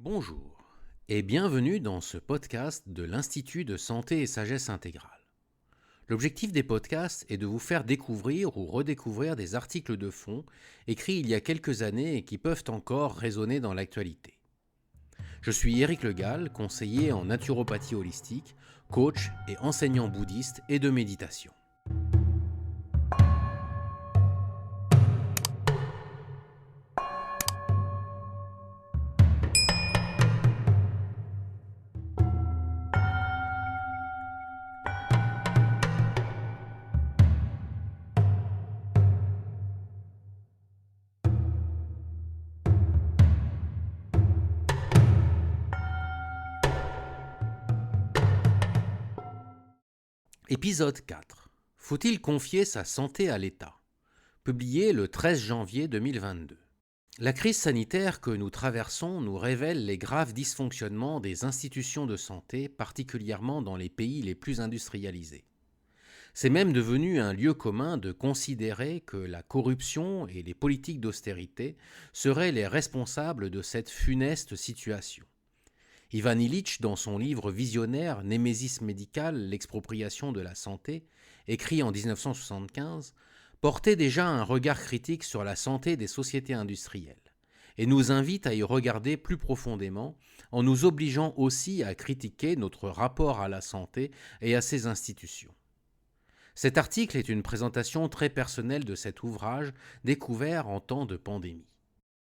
Bonjour et bienvenue dans ce podcast de l'Institut de santé et sagesse intégrale. L'objectif des podcasts est de vous faire découvrir ou redécouvrir des articles de fond écrits il y a quelques années et qui peuvent encore résonner dans l'actualité. Je suis Éric Le Gall, conseiller en naturopathie holistique, coach et enseignant bouddhiste et de méditation. Épisode 4. Faut-il confier sa santé à l'État ? Publié le 13 janvier 2022. La crise sanitaire que nous traversons nous révèle les graves dysfonctionnements des institutions de santé, particulièrement dans les pays les plus industrialisés. C'est même devenu un lieu commun de considérer que la corruption et les politiques d'austérité seraient les responsables de cette funeste situation. Ivan Illich, dans son livre visionnaire Némésis médicale, l'expropriation de la santé, écrit en 1975, portait déjà un regard critique sur la santé des sociétés industrielles et nous invite à y regarder plus profondément en nous obligeant aussi à critiquer notre rapport à la santé et à ses institutions. Cet article est une présentation très personnelle de cet ouvrage découvert en temps de pandémie.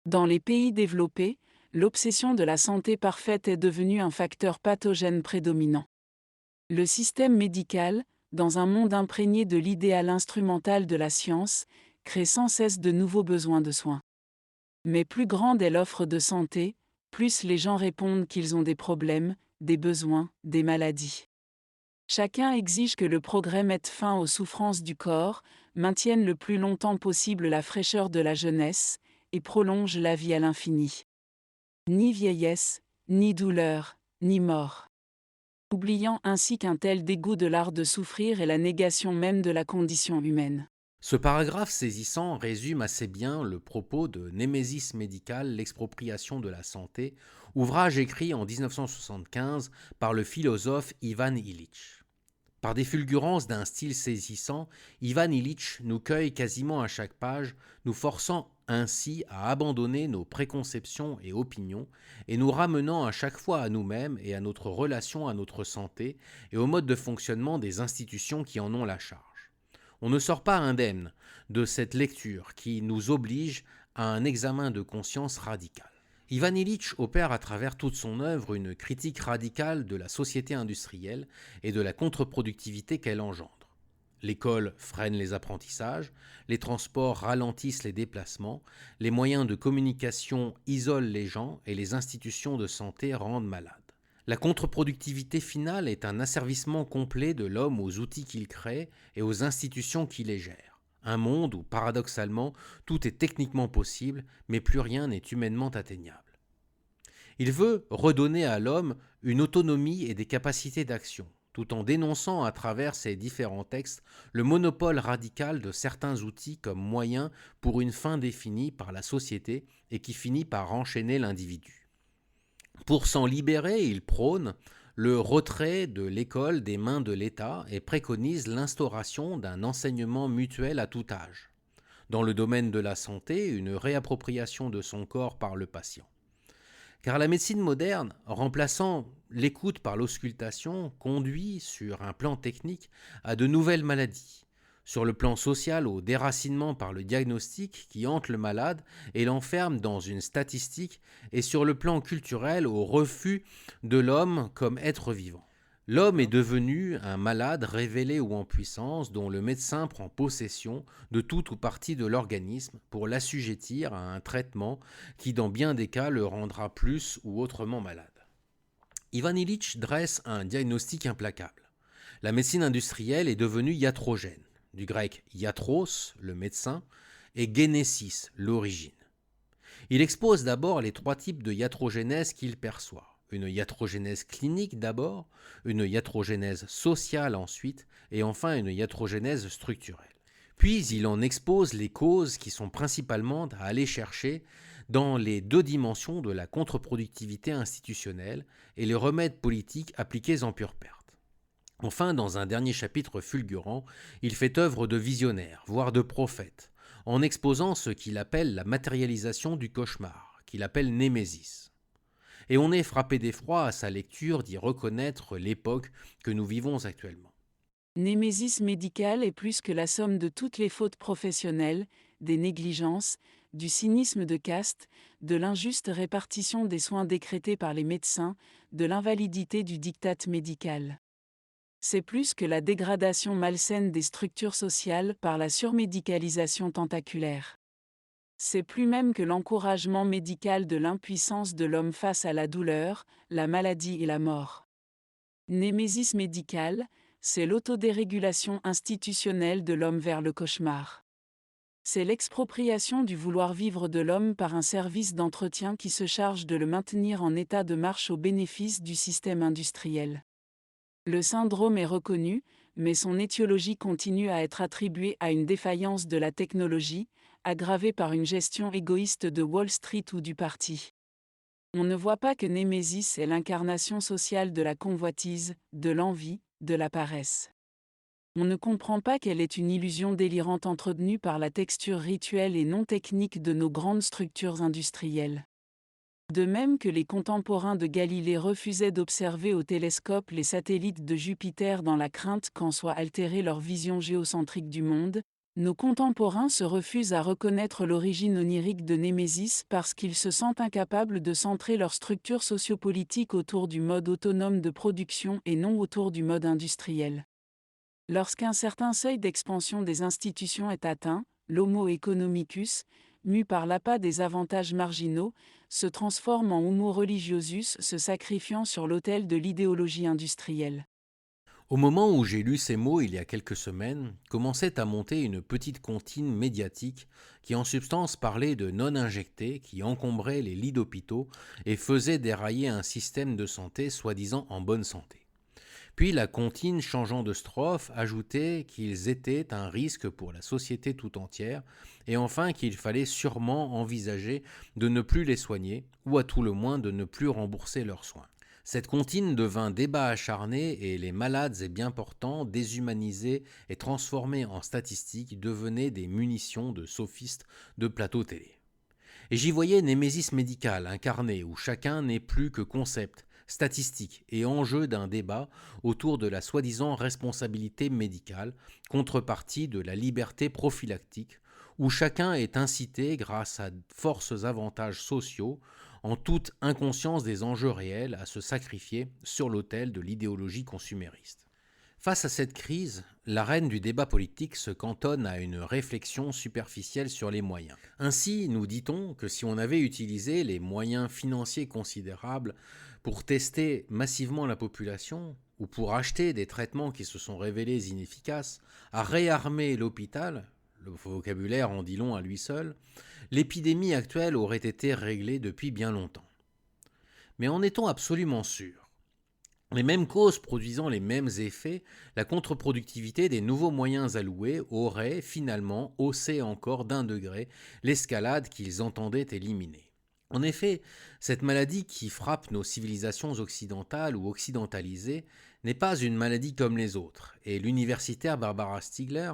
Dans les pays développés, l'obsession de la santé parfaite est devenue un facteur pathogène prédominant. Le système médical, dans un monde imprégné de l'idéal instrumental de la science, crée sans cesse de nouveaux besoins de soins. Mais plus grande est l'offre de santé, plus les gens répondent qu'ils ont des problèmes, des besoins, des maladies. Chacun exige que le progrès mette fin aux souffrances du corps, maintienne le plus longtemps possible la fraîcheur de la jeunesse, et prolonge la vie à l'infini. Ni vieillesse, ni douleur, ni mort. Oubliant ainsi qu'un tel dégoût de l'art de souffrir est la négation même de la condition humaine. Ce paragraphe saisissant résume assez bien le propos de Némésis médicale, l'expropriation de la santé, ouvrage écrit en 1975 par le philosophe Ivan Illich. Par des fulgurances d'un style saisissant, Ivan Illich nous cueille quasiment à chaque page, nous forçant ainsi à abandonner nos préconceptions et opinions, et nous ramenant à chaque fois à nous-mêmes et à notre relation à notre santé et au mode de fonctionnement des institutions qui en ont la charge. On ne sort pas indemne de cette lecture qui nous oblige à un examen de conscience radical. Ivan Illich opère à travers toute son œuvre une critique radicale de la société industrielle et de la contre-productivité qu'elle engendre. L'école freine les apprentissages, les transports ralentissent les déplacements, les moyens de communication isolent les gens et les institutions de santé rendent malades. La contre-productivité finale est un asservissement complet de l'homme aux outils qu'il crée et aux institutions qui les gèrent. Un monde où, paradoxalement, tout est techniquement possible, mais plus rien n'est humainement atteignable. Il veut redonner à l'homme une autonomie et des capacités d'action, tout en dénonçant à travers ses différents textes le monopole radical de certains outils comme moyen pour une fin définie par la société et qui finit par enchaîner l'individu. Pour s'en libérer, il prône le retrait de l'école des mains de l'État et préconise l'instauration d'un enseignement mutuel à tout âge. Dans le domaine de la santé, une réappropriation de son corps par le patient. Car la médecine moderne, remplaçant l'écoute par l'auscultation, conduit, sur un plan technique, à de nouvelles maladies. Sur le plan social, au déracinement par le diagnostic qui hante le malade et l'enferme dans une statistique, et sur le plan culturel, au refus de l'homme comme être vivant. L'homme est devenu un malade révélé ou en puissance dont le médecin prend possession de tout ou partie de l'organisme pour l'assujettir à un traitement qui dans bien des cas le rendra plus ou autrement malade. Ivan Illich dresse un diagnostic implacable. La médecine industrielle est devenue iatrogène, du grec iatros, le médecin, et génésis, l'origine. Il expose d'abord les trois types de iatrogénèse qu'il perçoit. Une iatrogénèse clinique d'abord, une iatrogénèse sociale ensuite, et enfin une iatrogénèse structurelle. Puis il en expose les causes qui sont principalement à aller chercher dans les deux dimensions de la contre-productivité institutionnelle et les remèdes politiques appliqués en pure perte. Enfin, dans un dernier chapitre fulgurant, il fait œuvre de visionnaire, voire de prophète, en exposant ce qu'il appelle la matérialisation du cauchemar, qu'il appelle Némésis. Et on est frappé d'effroi à sa lecture d'y reconnaître l'époque que nous vivons actuellement. Némésis médicale est plus que la somme de toutes les fautes professionnelles, des négligences, du cynisme de caste, de l'injuste répartition des soins décrétés par les médecins, de l'invalidité du diktat médical. C'est plus que la dégradation malsaine des structures sociales par la surmédicalisation tentaculaire. C'est plus même que l'encouragement médical de l'impuissance de l'homme face à la douleur, la maladie et la mort. Némésis médicale, c'est l'autodérégulation institutionnelle de l'homme vers le cauchemar. C'est l'expropriation du vouloir vivre de l'homme par un service d'entretien qui se charge de le maintenir en état de marche au bénéfice du système industriel. Le syndrome est reconnu, mais son étiologie continue à être attribuée à une défaillance de la technologie, aggravée par une gestion égoïste de Wall Street ou du parti. On ne voit pas que Némésis est l'incarnation sociale de la convoitise, de l'envie, de la paresse. On ne comprend pas qu'elle est une illusion délirante entretenue par la texture rituelle et non technique de nos grandes structures industrielles. De même que les contemporains de Galilée refusaient d'observer au télescope les satellites de Jupiter dans la crainte qu'en soit altérée leur vision géocentrique du monde, nos contemporains se refusent à reconnaître l'origine onirique de Némésis parce qu'ils se sentent incapables de centrer leur structure sociopolitique autour du mode autonome de production et non autour du mode industriel. Lorsqu'un certain seuil d'expansion des institutions est atteint, l'homo economicus, mu par l'appât des avantages marginaux, se transforme en homo religiosus, se sacrifiant sur l'autel de l'idéologie industrielle. Au moment où j'ai lu ces mots il y a quelques semaines, commençait à monter une petite comptine médiatique qui en substance parlait de non-injectés qui encombraient les lits d'hôpitaux et faisaient dérailler un système de santé soi-disant en bonne santé. Puis la comptine, changeant de strophe, ajoutait qu'ils étaient un risque pour la société tout entière, et enfin qu'il fallait sûrement envisager de ne plus les soigner, ou à tout le moins de ne plus rembourser leurs soins. Cette comptine devint débat acharné et les malades et bien portants, déshumanisés et transformés en statistiques, devenaient des munitions de sophistes de plateau télé. Et j'y voyais Némésis médicale incarnée où chacun n'est plus que concept, statistique et enjeu d'un débat autour de la soi-disant responsabilité médicale, contrepartie de la liberté prophylactique, où chacun est incité grâce à forces avantages sociaux, en toute inconscience des enjeux réels, à se sacrifier sur l'autel de l'idéologie consumériste. Face à cette crise, l'arène du débat politique se cantonne à une réflexion superficielle sur les moyens. Ainsi, nous dit-on que si on avait utilisé les moyens financiers considérables pour tester massivement la population, ou pour acheter des traitements qui se sont révélés inefficaces, à réarmer l'hôpital, le vocabulaire en dit long à lui seul, l'épidémie actuelle aurait été réglée depuis bien longtemps. Mais en est-on absolument sûr ? Les mêmes causes produisant les mêmes effets, la contre-productivité des nouveaux moyens alloués aurait finalement haussé encore d'1 degré l'escalade qu'ils entendaient éliminer. En effet, cette maladie qui frappe nos civilisations occidentales ou occidentalisées n'est pas une maladie comme les autres, et l'universitaire Barbara Stiegler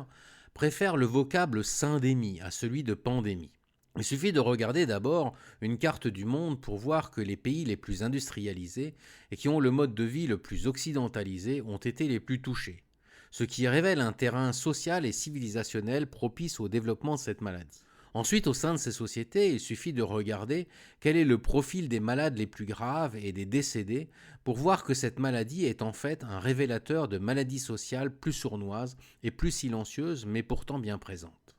préfère le vocable syndémie à celui de pandémie. Il suffit de regarder d'abord une carte du monde pour voir que les pays les plus industrialisés et qui ont le mode de vie le plus occidentalisé ont été les plus touchés, ce qui révèle un terrain social et civilisationnel propice au développement de cette maladie. Ensuite, au sein de ces sociétés, il suffit de regarder quel est le profil des malades les plus graves et des décédés pour voir que cette maladie est en fait un révélateur de maladies sociales plus sournoises et plus silencieuses mais pourtant bien présentes.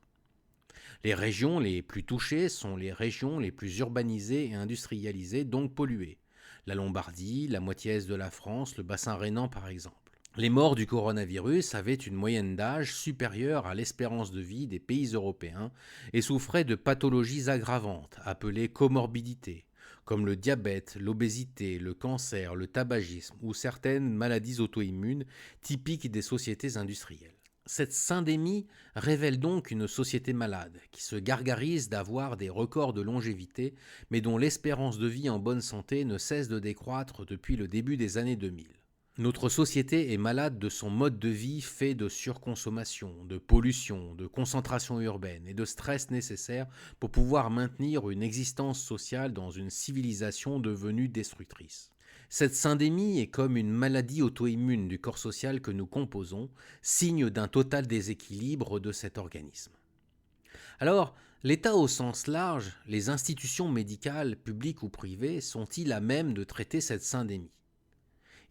Les régions les plus touchées sont les régions les plus urbanisées et industrialisées, donc polluées. La Lombardie, la moitié est de la France, le bassin rhénan par exemple. Les morts du coronavirus avaient une moyenne d'âge supérieure à l'espérance de vie des pays européens et souffraient de pathologies aggravantes, appelées comorbidités, comme le diabète, l'obésité, le cancer, le tabagisme ou certaines maladies auto-immunes typiques des sociétés industrielles. Cette syndémie révèle donc une société malade, qui se gargarise d'avoir des records de longévité, mais dont l'espérance de vie en bonne santé ne cesse de décroître depuis le début des années 2000. Notre société est malade de son mode de vie fait de surconsommation, de pollution, de concentration urbaine et de stress nécessaires pour pouvoir maintenir une existence sociale dans une civilisation devenue destructrice. Cette syndémie est comme une maladie auto-immune du corps social que nous composons, signe d'un total déséquilibre de cet organisme. Alors, l'État au sens large, les institutions médicales, publiques ou privées, sont-ils à même de traiter cette syndémie ?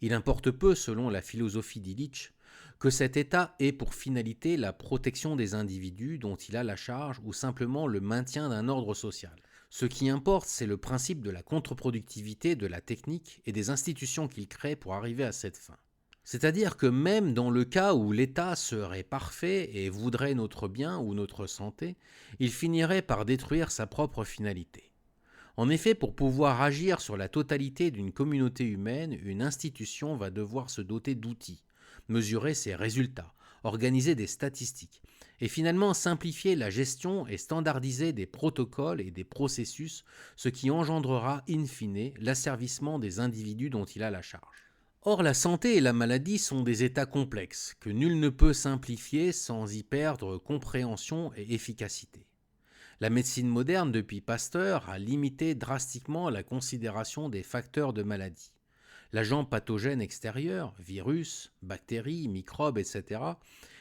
Il importe peu, selon la philosophie d'Illich, que cet État ait pour finalité la protection des individus dont il a la charge ou simplement le maintien d'un ordre social. Ce qui importe, c'est le principe de la contre-productivité de la technique et des institutions qu'il crée pour arriver à cette fin. C'est-à-dire que même dans le cas où l'État serait parfait et voudrait notre bien ou notre santé, il finirait par détruire sa propre finalité. En effet, pour pouvoir agir sur la totalité d'une communauté humaine, une institution va devoir se doter d'outils, mesurer ses résultats, organiser des statistiques, et finalement simplifier la gestion et standardiser des protocoles et des processus, ce qui engendrera in fine l'asservissement des individus dont il a la charge. Or, la santé et la maladie sont des états complexes, que nul ne peut simplifier sans y perdre compréhension et efficacité. La médecine moderne, depuis Pasteur, a limité drastiquement la considération des facteurs de maladie. L'agent pathogène extérieur, virus, bactéries, microbes, etc.,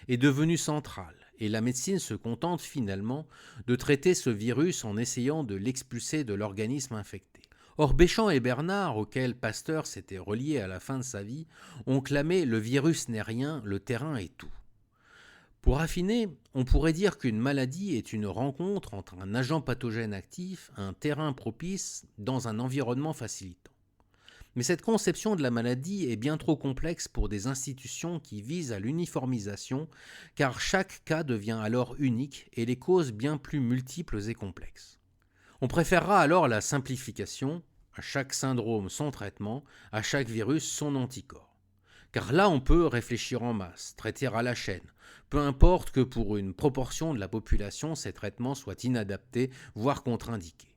est devenu central, et la médecine se contente finalement de traiter ce virus en essayant de l'expulser de l'organisme infecté. Or, Béchamp et Bernard, auxquels Pasteur s'était relié à la fin de sa vie, ont clamé « le virus n'est rien, le terrain est tout ». Pour affiner, on pourrait dire qu'une maladie est une rencontre entre un agent pathogène actif, un terrain propice, dans un environnement facilitant. Mais cette conception de la maladie est bien trop complexe pour des institutions qui visent à l'uniformisation, car chaque cas devient alors unique et les causes bien plus multiples et complexes. On préférera alors la simplification, à chaque syndrome son traitement, à chaque virus son anticorps. Car là on peut réfléchir en masse, traiter à la chaîne, peu importe que pour une proportion de la population ces traitements soient inadaptés, voire contre-indiqués.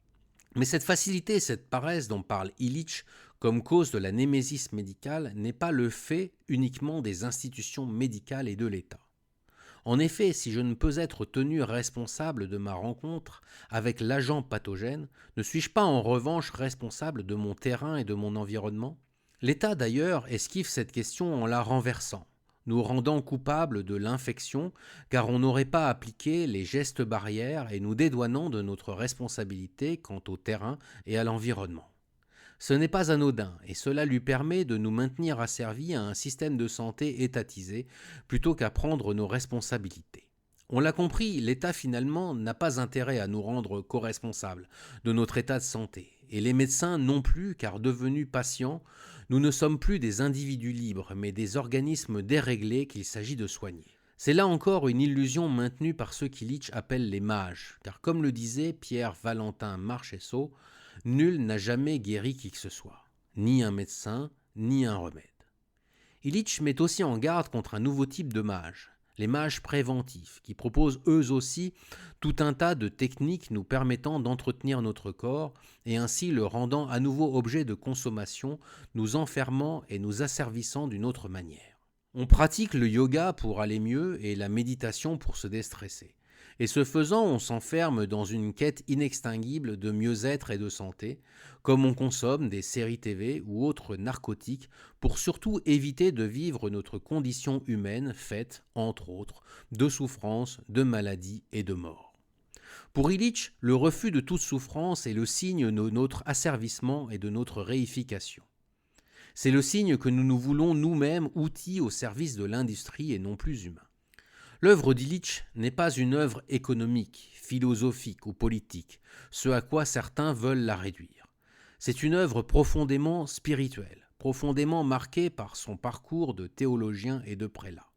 Mais cette facilité et cette paresse dont parle Illich comme cause de la némésis médicale n'est pas le fait uniquement des institutions médicales et de l'État. En effet, si je ne peux être tenu responsable de ma rencontre avec l'agent pathogène, ne suis-je pas en revanche responsable de mon terrain et de mon environnement ? L'État d'ailleurs esquive cette question en la renversant, nous rendant coupables de l'infection car on n'aurait pas appliqué les gestes barrières et nous dédouanant de notre responsabilité quant au terrain et à l'environnement. Ce n'est pas anodin et cela lui permet de nous maintenir asservis à un système de santé étatisé plutôt qu'à prendre nos responsabilités. On l'a compris, l'État finalement n'a pas intérêt à nous rendre co-responsables de notre état de santé, et les médecins non plus, car devenus patients, nous ne sommes plus des individus libres, mais des organismes déréglés qu'il s'agit de soigner. C'est là encore une illusion maintenue par ceux qu'Illich appelle les mages, car comme le disait Pierre Valentin Marchesso, nul n'a jamais guéri qui que ce soit, ni un médecin, ni un remède. Illich met aussi en garde contre un nouveau type de mages, les mages préventifs, qui proposent eux aussi tout un tas de techniques nous permettant d'entretenir notre corps et ainsi le rendant à nouveau objet de consommation, nous enfermant et nous asservissant d'une autre manière. On pratique le yoga pour aller mieux et la méditation pour se déstresser. Et ce faisant, on s'enferme dans une quête inextinguible de mieux-être et de santé, comme on consomme des séries TV ou autres narcotiques pour surtout éviter de vivre notre condition humaine faite, entre autres, de souffrance, de maladie et de mort. Pour Illich, le refus de toute souffrance est le signe de notre asservissement et de notre réification. C'est le signe que nous nous voulons nous-mêmes outils au service de l'industrie et non plus humains. L'œuvre d'Illich n'est pas une œuvre économique, philosophique ou politique, ce à quoi certains veulent la réduire. C'est une œuvre profondément spirituelle, profondément marquée par son parcours de théologien et de prélat.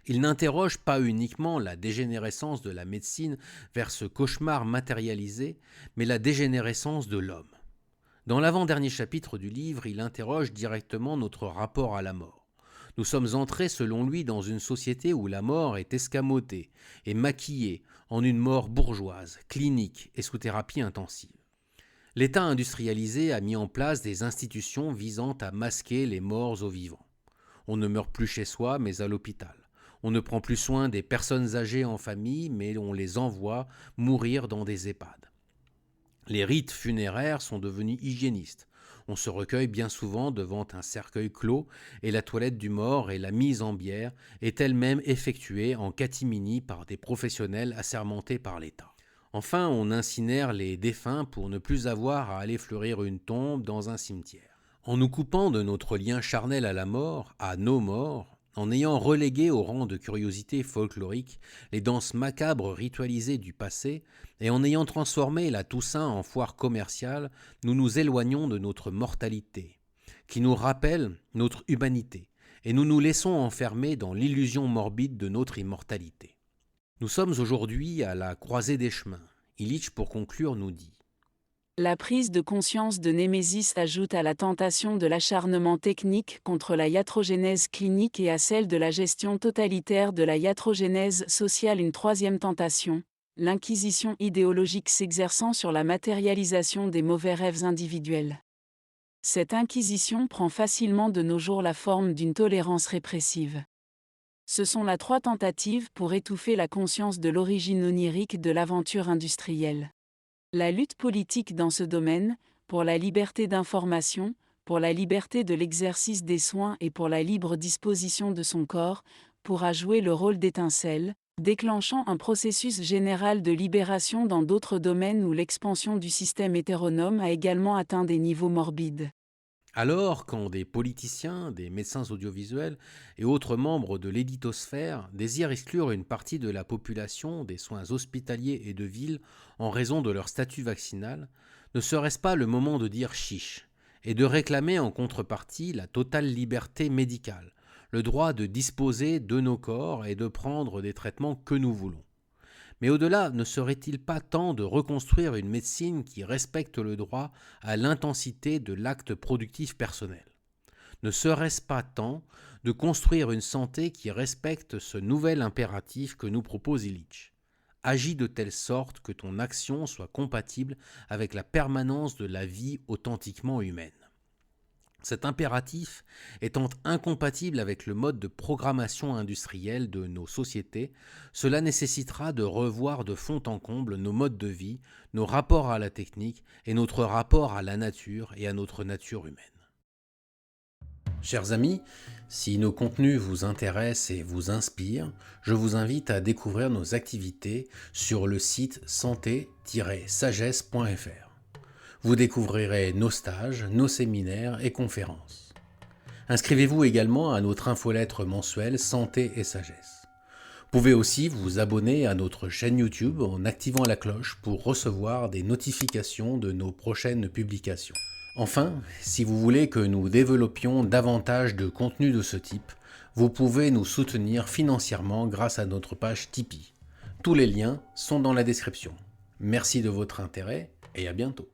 Il n'interroge pas uniquement la dégénérescence de la médecine vers ce cauchemar matérialisé, mais la dégénérescence de l'homme. Dans l'avant-dernier chapitre du livre, il interroge directement notre rapport à la mort. Nous sommes entrés, selon lui, dans une société où la mort est escamotée et maquillée en une mort bourgeoise, clinique et sous thérapie intensive. L'État industrialisé a mis en place des institutions visant à masquer les morts aux vivants. On ne meurt plus chez soi, mais à l'hôpital. On ne prend plus soin des personnes âgées en famille, mais on les envoie mourir dans des EHPAD. Les rites funéraires sont devenus hygiénistes. On se recueille bien souvent devant un cercueil clos et la toilette du mort et la mise en bière est elle-même effectuée en catimini par des professionnels assermentés par l'État. Enfin, on incinère les défunts pour ne plus avoir à aller fleurir une tombe dans un cimetière. En nous coupant de notre lien charnel à la mort, à nos morts, en ayant relégué au rang de curiosité folklorique les danses macabres ritualisées du passé, et en ayant transformé la Toussaint en foire commerciale, nous nous éloignons de notre mortalité, qui nous rappelle notre humanité, et nous nous laissons enfermer dans l'illusion morbide de notre immortalité. Nous sommes aujourd'hui à la croisée des chemins. Illich, pour conclure, nous dit: La prise de conscience de Némésis ajoute à la tentation de l'acharnement technique contre la iatrogénèse clinique et à celle de la gestion totalitaire de la iatrogénèse sociale une troisième tentation, l'inquisition idéologique s'exerçant sur la matérialisation des mauvais rêves individuels. Cette inquisition prend facilement de nos jours la forme d'une tolérance répressive. Ce sont là 3 tentatives pour étouffer la conscience de l'origine onirique de l'aventure industrielle. La lutte politique dans ce domaine, pour la liberté d'information, pour la liberté de l'exercice des soins et pour la libre disposition de son corps, pourra jouer le rôle d'étincelle, déclenchant un processus général de libération dans d'autres domaines où l'expansion du système hétéronome a également atteint des niveaux morbides. Alors, quand des politiciens, des médecins audiovisuels et autres membres de l'éditosphère désirent exclure une partie de la population des soins hospitaliers et de ville en raison de leur statut vaccinal, ne serait-ce pas le moment de dire chiche et de réclamer en contrepartie la totale liberté médicale, le droit de disposer de nos corps et de prendre des traitements que nous voulons? Mais au-delà, ne serait-il pas temps de reconstruire une médecine qui respecte le droit à l'intensité de l'acte productif personnel? Ne serait-ce pas temps de construire une santé qui respecte ce nouvel impératif que nous propose Illich? Agis de telle sorte que ton action soit compatible avec la permanence de la vie authentiquement humaine. Cet impératif étant incompatible avec le mode de programmation industrielle de nos sociétés, cela nécessitera de revoir de fond en comble nos modes de vie, nos rapports à la technique et notre rapport à la nature et à notre nature humaine. Chers amis, si nos contenus vous intéressent et vous inspirent, je vous invite à découvrir nos activités sur le site santé-sagesse.fr. Vous découvrirez nos stages, nos séminaires et conférences. Inscrivez-vous également à notre infolettre mensuelle Santé et Sagesse. Vous pouvez aussi vous abonner à notre chaîne YouTube en activant la cloche pour recevoir des notifications de nos prochaines publications. Enfin, si vous voulez que nous développions davantage de contenus de ce type, vous pouvez nous soutenir financièrement grâce à notre page Tipeee. Tous les liens sont dans la description. Merci de votre intérêt et à bientôt.